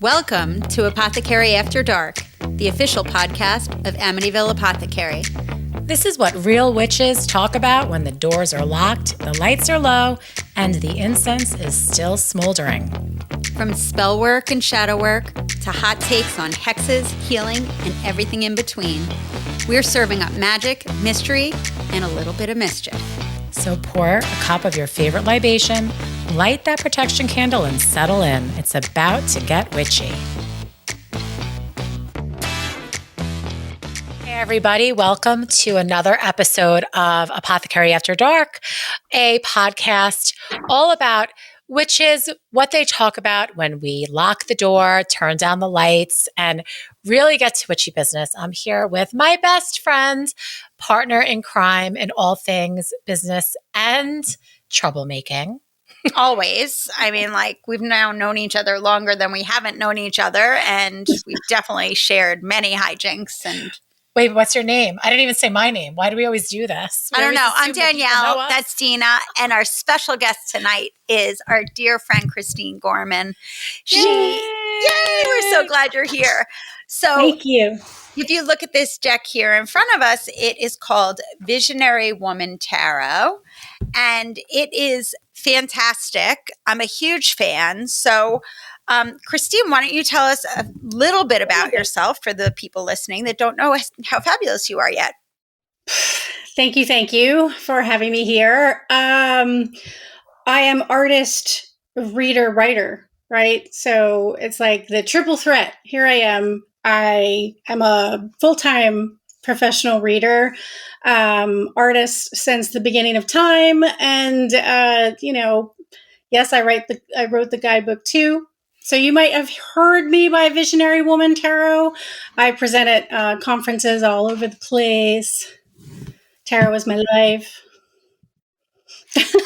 Welcome to Apothecary After Dark, the official podcast of Amityville Apothecary. This is what real witches talk about when the doors are locked, the lights are low, and the incense is still smoldering. From spell work and shadow work to hot takes on hexes, healing, and everything in between, we're serving up magic, mystery, and a little bit of mischief. So pour a cup of your favorite libation, light that protection candle, and settle in. It's about to get witchy. Hey everybody, welcome to another episode of Apothecary After Dark, a podcast all about witches, what they talk about when we lock the door, turn down the lights, and really get to witchy business. I'm here with my best friend, partner in crime in all things business and troublemaking. Always. I mean, we've now known each other longer than we haven't known each other, and we've definitely shared many hijinks. And Wait, what's your name? I didn't even say my name. Why do we always do this? I don't know. I'm Danielle. That's Dina. And our special guest tonight is our dear friend, Kristine Gorman. Yay! We're so glad you're here. So thank you. If you look at this deck here in front of us, it is called Visionary Woman Tarot, and it is fantastic. I'm a huge fan. So, Kristine, why don't you tell us a little bit about yourself for the people listening that don't know how fabulous you are yet? Thank you for having me here. I am artist, reader, writer, right? So it's like the triple threat. Here I am. I am a full-time professional reader, artist since the beginning of time. And, yes, I wrote the guidebook too. So you might have heard me by Visionary Woman Tarot. I present at conferences all over the place. Tarot is my life.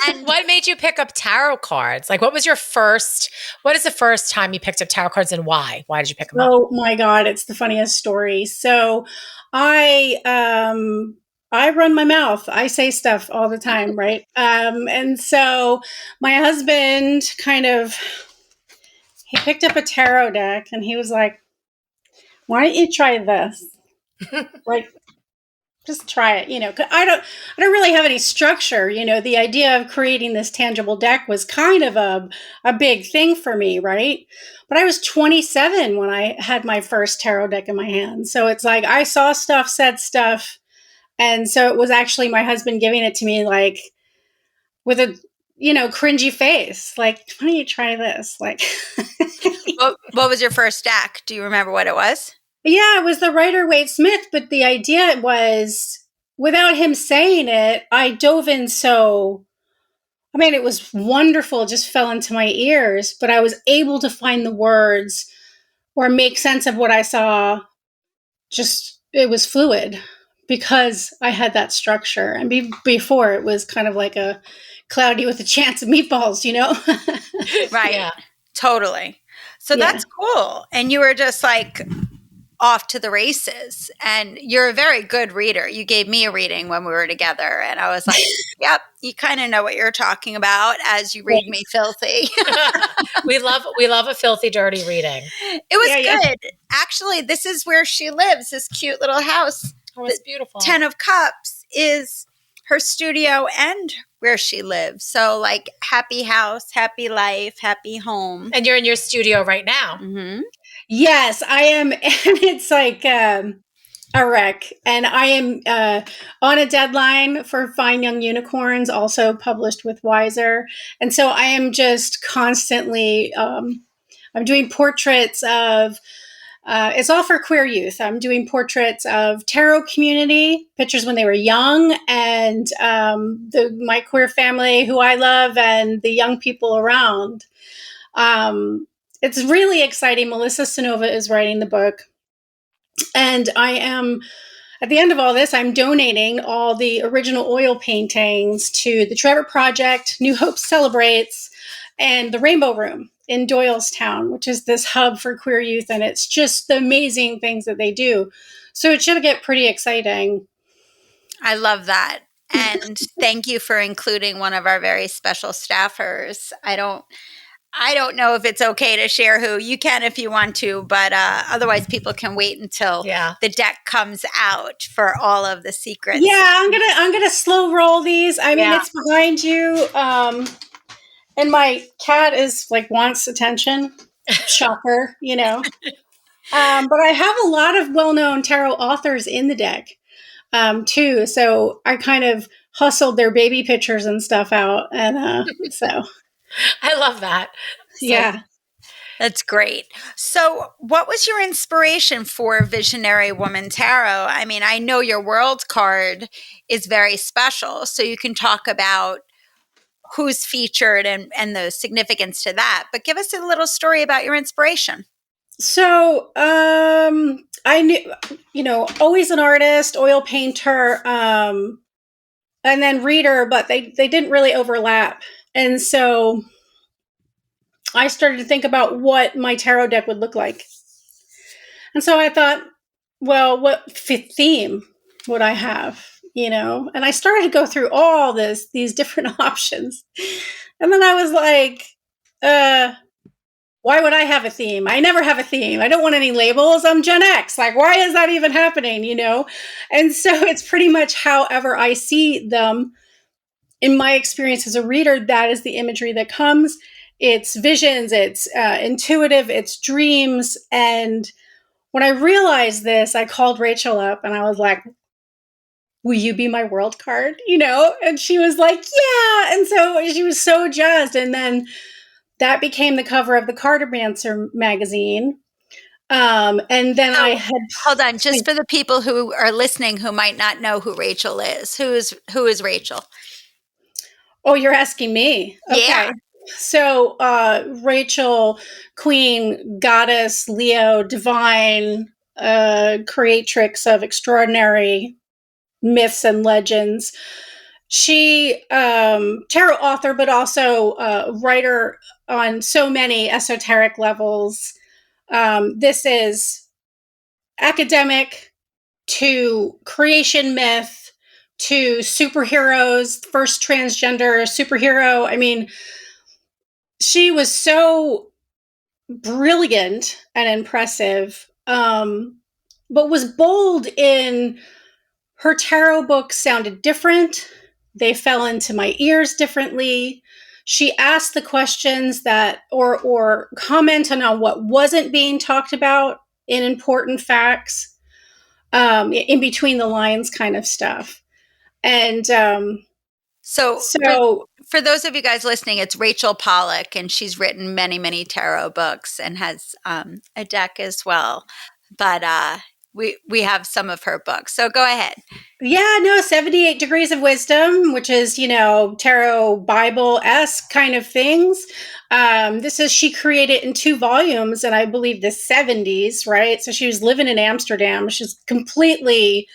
And what made you pick up tarot cards? What is the first time you picked up tarot cards and why? Why did you pick them up? Oh my God, it's the funniest story. So I run my mouth. I say stuff all the time, right? And so my husband he picked up a tarot deck and he was like, why don't you try this? Just try it, 'cause I don't really have any structure. The idea of creating this tangible deck was kind of a big thing for me, right? But I was 27 when I had my first tarot deck in my hand. So it's like I saw stuff, said stuff. And so it was actually my husband giving it to me with a, cringy face. Why don't you try this? What was your first deck? Do you remember what it was? Yeah, it was the Rider-Waite-Smith, but the idea was, without him saying it, I dove in it was wonderful, it just fell into my ears, but I was able to find the words or make sense of what I saw. It was fluid because I had that structure. And before, it was kind of like a cloudy with a chance of meatballs, Right. Yeah. Totally. So that's cool. And you were just off to the races, and you're a very good reader. You gave me a reading when we were together, and I was like, yep, you kind of know what you're talking about as you read me filthy. We love a filthy, dirty reading. It was good. Yeah. Actually, this is where she lives, this cute little house. Oh, it's beautiful. 10 of Cups is her studio and where she lives. So happy house, happy life, happy home. And you're in your studio right now. Mm-hmm. Yes, I am. And it's a wreck. And I am on a deadline for Fine Young Unicorns, also published with Wiser. And so I am just constantly, I'm doing portraits of, it's all for queer youth. I'm doing portraits of tarot community, pictures when they were young, and my queer family who I love, and the young people around. It's really exciting. Melissa Sonova is writing the book. And I am, at the end of all this, I'm donating all the original oil paintings to the Trevor Project, New Hope Celebrates, and the Rainbow Room in Doylestown, which is this hub for queer youth. And it's just the amazing things that they do. So it should get pretty exciting. I love that. And thank you for including one of our very special staffers. I don't know if it's okay to share who. You can if you want to, but otherwise people can wait until the deck comes out for all of the secrets. Yeah, I'm gonna slow roll these. I mean, it's behind you, and my cat is like wants attention. Shocker, you know. But I have a lot of well-known tarot authors in the deck, too. So I kind of hustled their baby pictures and stuff out, and so I love that. Yeah. That's great. So, what was your inspiration for Visionary Woman Tarot? I mean, I know your world card is very special, so you can talk about who's featured and the significance to that. But give us a little story about your inspiration. So, I knew, always an artist, oil painter, and then reader, but they didn't really overlap. And so I started to think about what my tarot deck would look like. And so I thought, well, what theme would I have? And I started to go through all these different options. And then I was like, why would I have a theme? I never have a theme. I don't want any labels. I'm Gen X. Like, why is that even happening? And so it's pretty much however I see them. In my experience as a reader, that is the imagery that comes. It's visions, it's intuitive, it's dreams. And when I realized this, I called Rachel up and I was like, will you be my world card? And she was like, yeah. And so she was so jazzed. And then that became the cover of the Cartomancer magazine. And then I had... Hold on, just for the people who are listening who might not know who Rachel is. Who is Rachel? Oh, you're asking me? Okay. Yeah. So, Rachel, queen, goddess, Leo, divine, creatrix of extraordinary myths and legends. She, tarot author, but also writer on so many esoteric levels. This is academic to creation myth to superheroes, first transgender superhero. I mean, she was so brilliant and impressive, but was bold in her tarot books. Sounded different. They fell into my ears differently. She asked the questions that, or commented on what wasn't being talked about in important facts, in between the lines kind of stuff. And so for those of you guys listening, it's Rachel Pollack, and she's written many, many tarot books and has a deck as well. But we have some of her books. So go ahead. Yeah, no, 78 Degrees of Wisdom, which is, tarot Bible-esque kind of things. She created in 2 volumes, and I believe the 70s, right? So she was living in Amsterdam. She's completely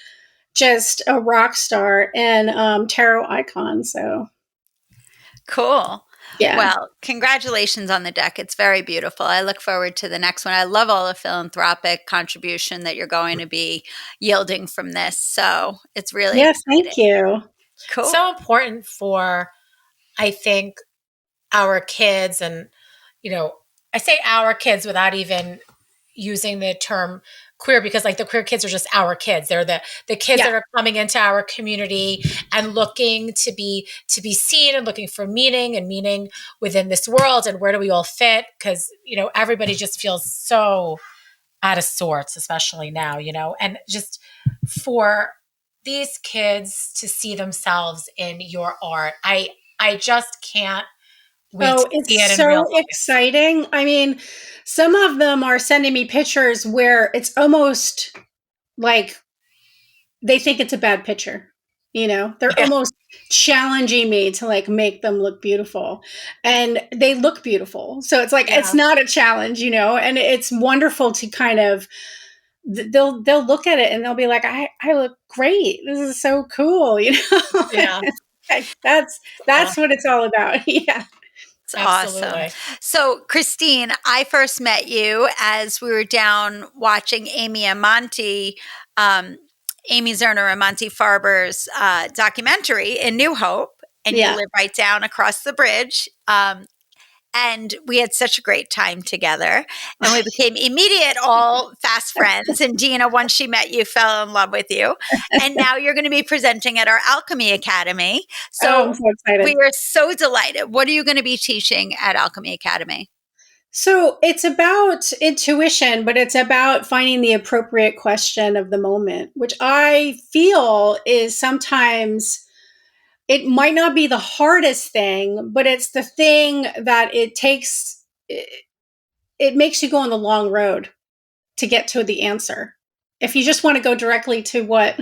just a rock star and tarot icon. So cool. Yeah. Well, congratulations on the deck. It's very beautiful. I look forward to the next one. I love all the philanthropic contribution that you're going to be yielding from this. So it's really exciting. Thank you. Cool. So important for, I think, our kids, and I say our kids without even using the term queer, because like the queer kids are just our kids. They're the kids that are coming into our community and looking to be seen and looking for meaning within this world. And where do we all fit? Because, everybody just feels so out of sorts, especially now, and just for these kids to see themselves in your art. I just can't wait to see it in real life. So exciting. I mean, some of them are sending me pictures where it's almost like they think it's a bad picture. They're almost challenging me to like make them look beautiful, and they look beautiful. So it's like, it's not a challenge, and it's wonderful to kind of, they'll look at it and they'll be like, I look great. This is so cool. Yeah. That's what it's all about. Yeah. It's awesome. So, Kristine, I first met you as we were down watching Amy Zerner Amonte Farber's documentary in New Hope, and you live right down across the bridge. And we had such a great time together, and we became immediate all fast friends. And Dina, once she met you, fell in love with you. And now you're going to be presenting at our Alchemy Academy. So I'm so excited. we are so delighted. What are you going to be teaching at Alchemy Academy? So it's about intuition, but it's about finding the appropriate question of the moment, which I feel is sometimes, it might not be the hardest thing, but it's the thing that it makes you go on the long road to get to the answer. If you just want to go directly to what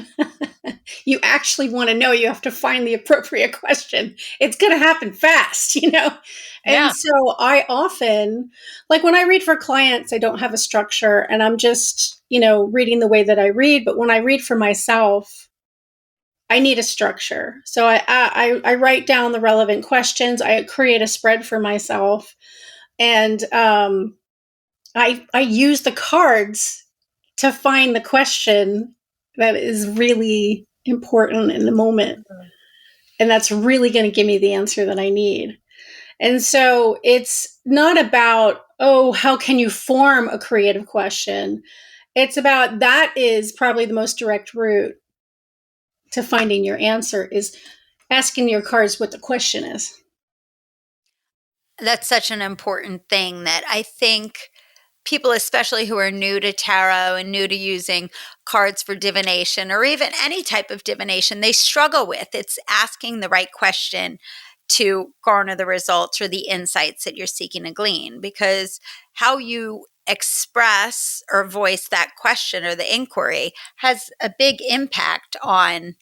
you actually want to know, you have to find the appropriate question. It's going to happen fast, you know? Yeah. And so I often, like when I read for clients, I don't have a structure and I'm just, reading the way that I read. But when I read for myself, I need a structure. So I write down the relevant questions. I create a spread for myself. And I use the cards to find the question that is really important in the moment. And that's really going to give me the answer that I need. And so it's not about, oh, how can you form a creative question? It's about, that is probably the most direct route to finding your answer, is asking your cards what the question is. That's such an important thing that I think people, especially who are new to tarot and new to using cards for divination or even any type of divination, they struggle with. It's asking the right question to garner the results or the insights that you're seeking to glean, because how you express or voice that question or the inquiry has a big impact on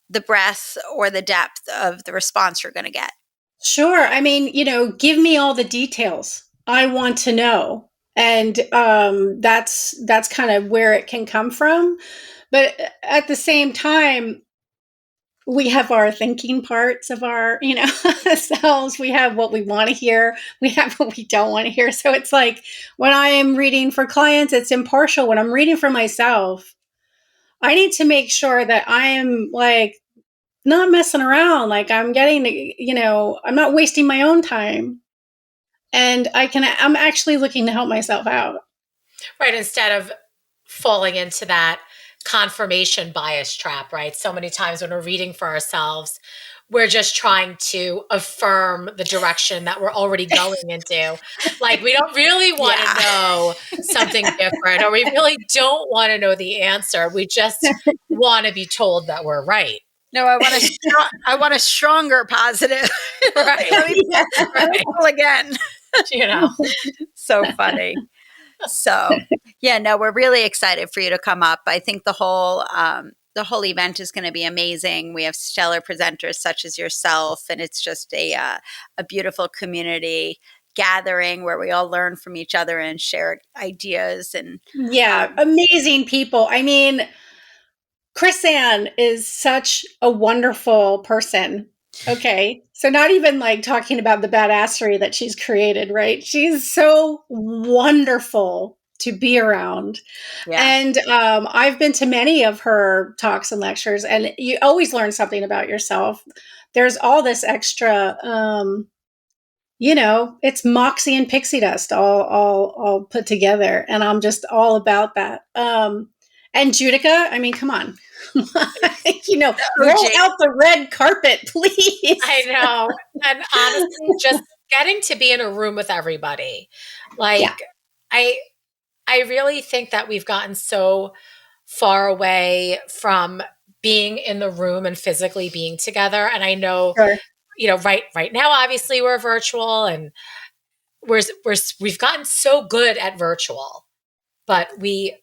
the breadth or the depth of the response you're going to get. Sure. I mean, give me all the details. I want to know. And that's kind of where it can come from. But at the same time, we have our thinking parts of our, selves. We have what we want to hear. We have what we don't want to hear. So it's like when I am reading for clients, it's impartial. When I'm reading for myself, I need to make sure that I am like not messing around. Like I'm getting, I'm not wasting my own time. And I'm actually looking to help myself out. Right. Instead of falling into that confirmation bias trap, right? So many times when we're reading for ourselves, we're just trying to affirm the direction that we're already going into. Like we don't really want to know something different, or we really don't want to know the answer. We just want to be told that we're right. No, I want a stronger positive. Right. Right. Again. So funny. So yeah, no, we're really excited for you to come up. I think the whole event is going to be amazing. We have stellar presenters such as yourself, and it's just a beautiful community gathering where we all learn from each other and share ideas. And amazing people. I mean, Kristine is such a wonderful person. Okay. So not even like talking about the badassery that she's created, right? She's so wonderful to be around. Yeah. And I've been to many of her talks and lectures, and you always learn something about yourself. There's all this extra, it's Moxie and pixie dust all put together. And I'm just all about that. And Judica, I mean, come on. Roll out the red carpet, please. I know. And honestly, just getting to be in a room with everybody. Like, yeah. I really think that we've gotten so far away from being in the room and physically being together. And I know, right now, obviously we're virtual and we've gotten so good at virtual, but we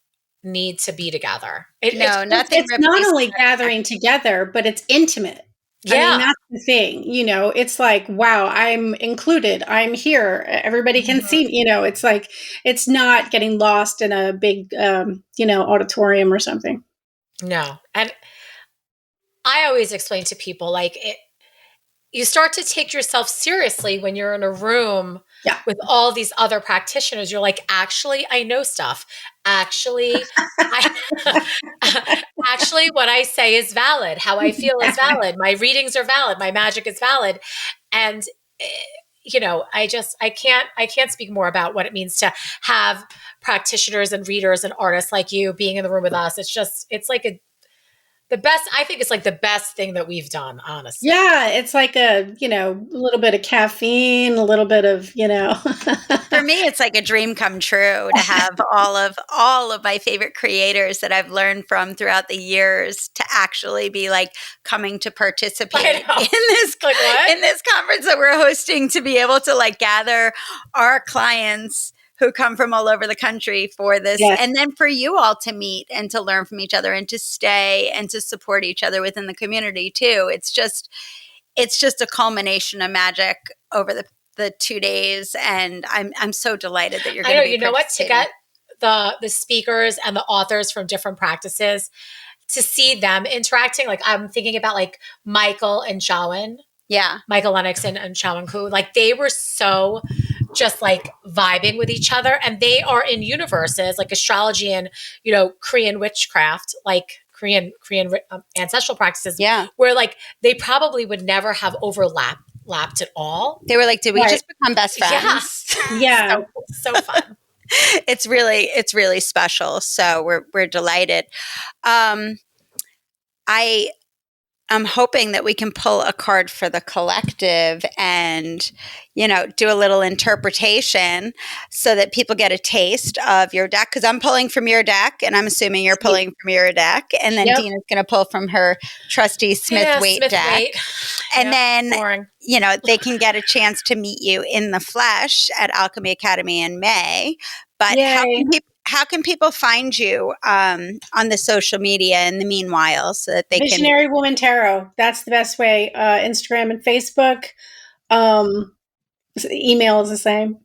need to be together. It's not only gathering together, but it's intimate. Yeah. I mean, that's the thing, it's like, wow, I'm included. I'm here. Everybody can see, it's like, it's not getting lost in a big, auditorium or something. No. And I always explain to people, like, you start to take yourself seriously when you're in a room with all these other practitioners. You're like, actually, I know stuff. Actually, actually, what I say is valid. How I feel is valid. My readings are valid. My magic is valid. And, I can't speak more about what it means to have practitioners and readers and artists like you being in the room with us. It's like I think it's like the best thing that we've done, honestly. Yeah, it's like a little bit of caffeine, a little bit of For me, it's like a dream come true to have all of my favorite creators that I've learned from throughout the years to actually be like coming to participate in this in this conference that we're hosting, to be able to like gather our clients who come from all over the country for this. Yes. And then for you all to meet and to learn from each other and to stay and to support each other within the community too. It's just a culmination of magic over the 2 days. And I'm so delighted that you're going to be to get the speakers and the authors from different practices, to see them interacting. Like I'm thinking about like Michael and Shawan. Yeah. Michael Lennox and Shawan Ku, like they were so just like vibing with each other, and they are in universes like astrology and Korean witchcraft, like Korean ancestral practices. Yeah, where like they probably would never have overlapped at all. They were like, "Did we just become best friends?" Yeah. So fun. It's really special. So we're delighted. I'm hoping that we can pull a card for the collective and, do a little interpretation so that people get a taste of your deck. Because I'm pulling from your deck, and I'm assuming you're pulling from your deck. And then Dina's going to pull from her trusty Smith-Waite deck. And then, boring. They can get a chance to meet you in the flesh at Alchemy Academy in May. But how can people find you on the social media in the meanwhile, so that they Visionary Woman Tarot. That's the best way. Instagram and Facebook. Email is the same.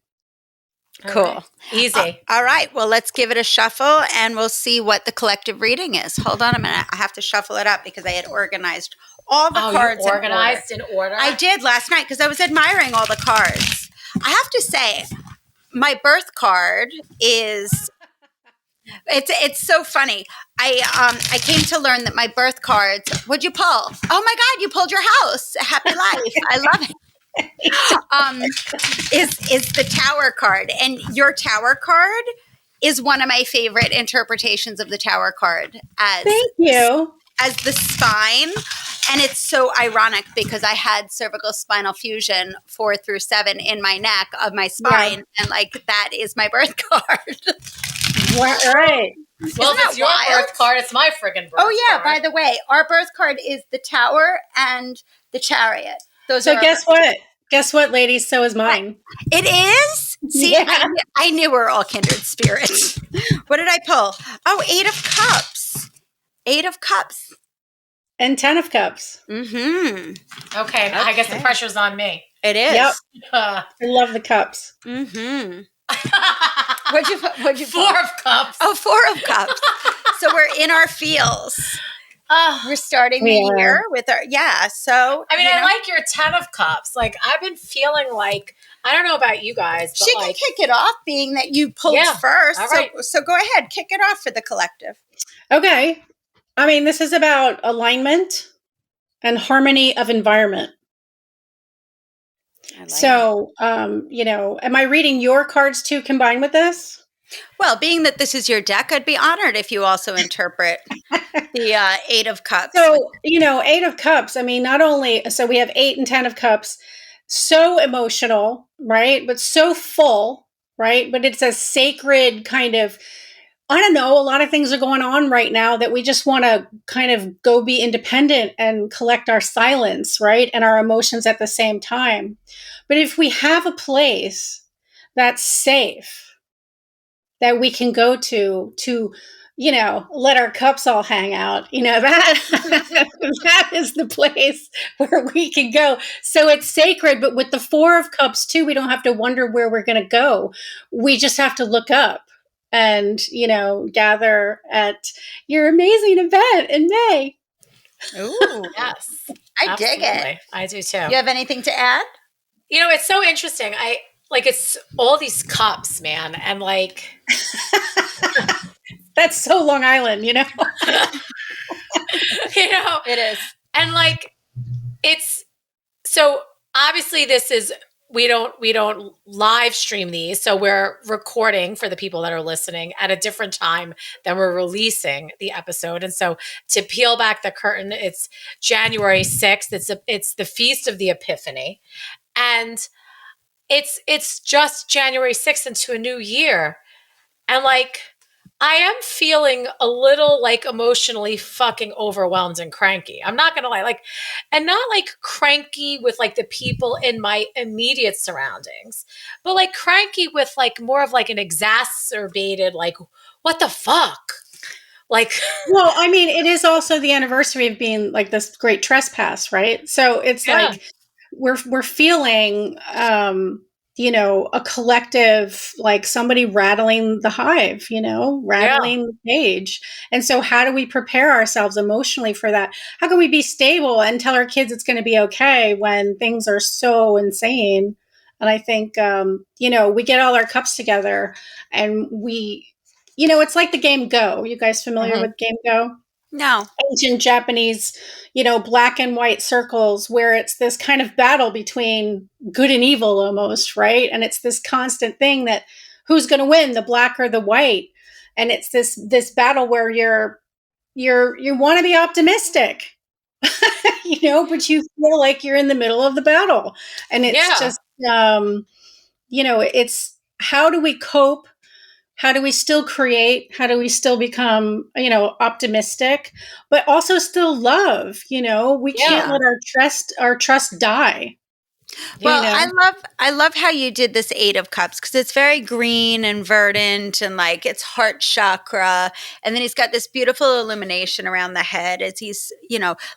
Cool. Right. Easy. All right. Well, let's give it a shuffle and we'll see what the collective reading is. Hold on a minute. I have to shuffle it up because I had organized all the cards. You organized in order? I did last night because I was admiring all the cards. I have to say, my birth card is... It's so funny. I came to learn that my birth cards. What'd you pull? Oh my God! You pulled your house. Happy life. I love it. Is the Tower card, and your Tower card is one of my favorite interpretations of the Tower card. Thank you. As the spine. And it's so ironic because I had cervical spinal fusion 4 through 7 in my neck of my spine. Yeah. And like, that is my birth card. Right. Well, if it's your birth card, it's my friggin' birth card. Oh, yeah. By the way, our birth card is the Tower and the Chariot. So guess what? Guess what, ladies? So is mine. It is? See, yeah. I knew we were all kindred spirits. What did I pull? Oh, 8 of Cups. 8 of Cups. And 10 of Cups. Mm-hmm. Okay. I guess the pressure's on me. It is. Yep. I love the cups. Mm-hmm. What'd you 4 of Cups. Oh, 4 of Cups. So we're in our feels. We're starting the year with our, so. I mean, I like your 10 of Cups. Like, I've been feeling like, I don't know about you guys, but she can kick it off, being that you pulled first. All right. So go ahead, kick it off for the collective. Okay. I mean, this is about alignment and harmony of environment. So, am I reading your cards too combined with this? Well, being that this is your deck, I'd be honored if you also interpret the 8 of Cups. So, 8 of Cups, I mean, not only, so we have 8 and 10 of Cups, so emotional, right? But so full, right? But it's a sacred kind of, I don't know, a lot of things are going on right now that we just want to kind of go be independent and collect our silence, right? And our emotions at the same time. But if we have a place that's safe, that we can go to, let our cups all hang out, that is the place where we can go. So it's sacred, but with the 4 of Cups too, we don't have to wonder where we're going to go. We just have to look up and, gather at your amazing event in May. Ooh, yes. I dig it. I do too. You have anything to add? It's so interesting. It's all these cups, man. And that's so Long Island, It is. And it's, so obviously this is we don't live stream these. So we're recording for the people that are listening at a different time than we're releasing the episode. And so to peel back the curtain, it's January 6th. It's the Feast of the Epiphany. And it's just January 6th into a new year. And like, I am feeling a little like emotionally fucking overwhelmed and cranky. I'm not going to lie. Like, and not like cranky with like the people in my immediate surroundings, but like cranky with like more of like an exacerbated, like, what the fuck? Like, well, I mean, it is also the anniversary of being like this great trespass, right? So it's yeah, like we're feeling a collective, like somebody rattling the hive, yeah, rattling the cage. And so how do we prepare ourselves emotionally for that? How can we be stable and tell our kids it's going to be okay when things are so insane? And I think we get all our cups together and it's like the game Go. You guys familiar with game Go? No. Ancient Japanese, black and white circles where it's this kind of battle between good and evil almost, right? And it's this constant thing that who's going to win, the black or the white? And it's this battle where you want to be optimistic, but you feel like you're in the middle of the battle. And it's just it's how do we cope? How do we still create? How do we still become, optimistic, but also still love? We can't let our trust die. Well, I love how you did this 8 of Cups because it's very green and verdant and like it's heart chakra. And then he's got this beautiful illumination around the head as he's,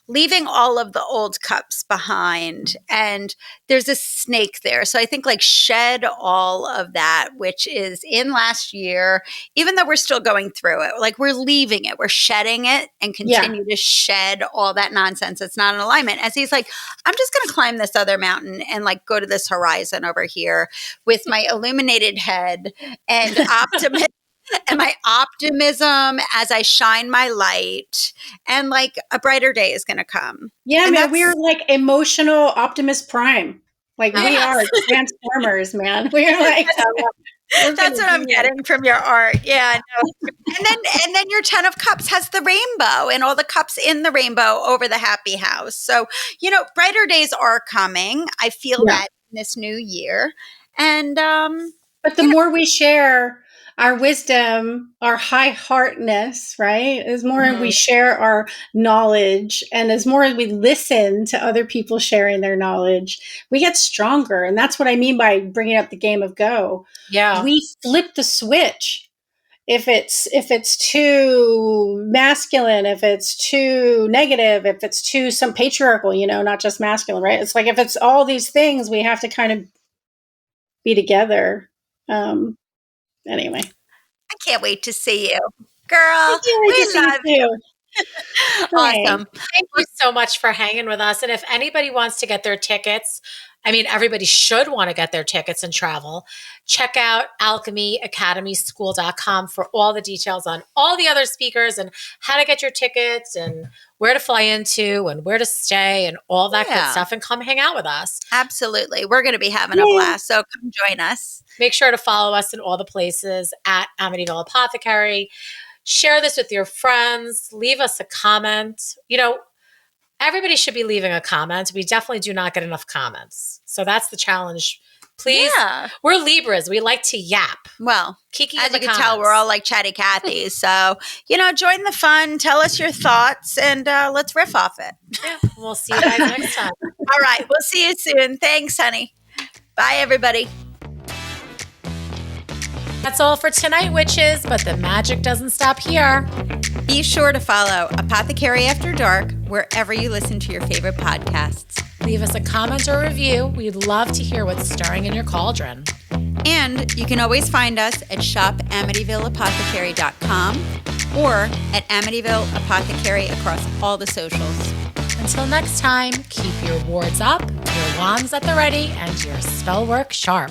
leaving all of the old cups behind. And there's a snake there. So I think like shed all of that, which is in last year, even though we're still going through it, like we're leaving it, we're shedding it and continue to shed all that nonsense. It's not in alignment. As he's like, I'm just going to climb this other mountain and like go to this horizon over here with my illuminated head and optimism and my optimism as I shine my light and like a brighter day is going to come. Yeah, and man, we are like emotional Optimus Prime. Like we are Yes. Transformers, man. We are like That's what I'm getting from your art. Yeah. No. And then your 10 of Cups has the rainbow and all the cups in the rainbow over the happy house. So, brighter days are coming. I feel that in this new year. And but the more we share our wisdom, our high heartness, right? As more we share our knowledge and as more as we listen to other people sharing their knowledge, we get stronger. And that's what I mean by bringing up the game of Go. yeah. We flip the switch. If it's too masculine, if it's too negative, if it's too some patriarchal, not just masculine, right? It's like if it's all these things, we have to kind of be together. Anyway, I can't wait to see you, girl. We love you. Awesome. Thank you so much for hanging with us. And if anybody wants to get their tickets, I mean, everybody should want to get their tickets and travel. Check out alchemyacademyschool.com for all the details on all the other speakers and how to get your tickets and where to fly into and where to stay and all that good stuff, and come hang out with us. Absolutely. We're going to be having a blast. So come join us. Make sure to follow us in all the places at Amityville Apothecary. Share this with your friends. Leave us a comment. Everybody should be leaving a comment. We definitely do not get enough comments. So that's the challenge. Please. Yeah. We're Libras. We like to yap. Well, Kiki, as you can tell, we're all like chatty Cathy. So, join the fun. Tell us your thoughts and let's riff off it. Yeah. We'll see you guys next time. All right. We'll see you soon. Thanks, honey. Bye, everybody. That's all for tonight, witches, but the magic doesn't stop here. Be sure to follow Apothecary After Dark wherever you listen to your favorite podcasts. Leave us a comment or review. We'd love to hear what's stirring in your cauldron. And you can always find us at shopamityvilleapothecary.com or at Amityville Apothecary across all the socials. Until next time, keep your wards up, your wands at the ready, and your spell work sharp.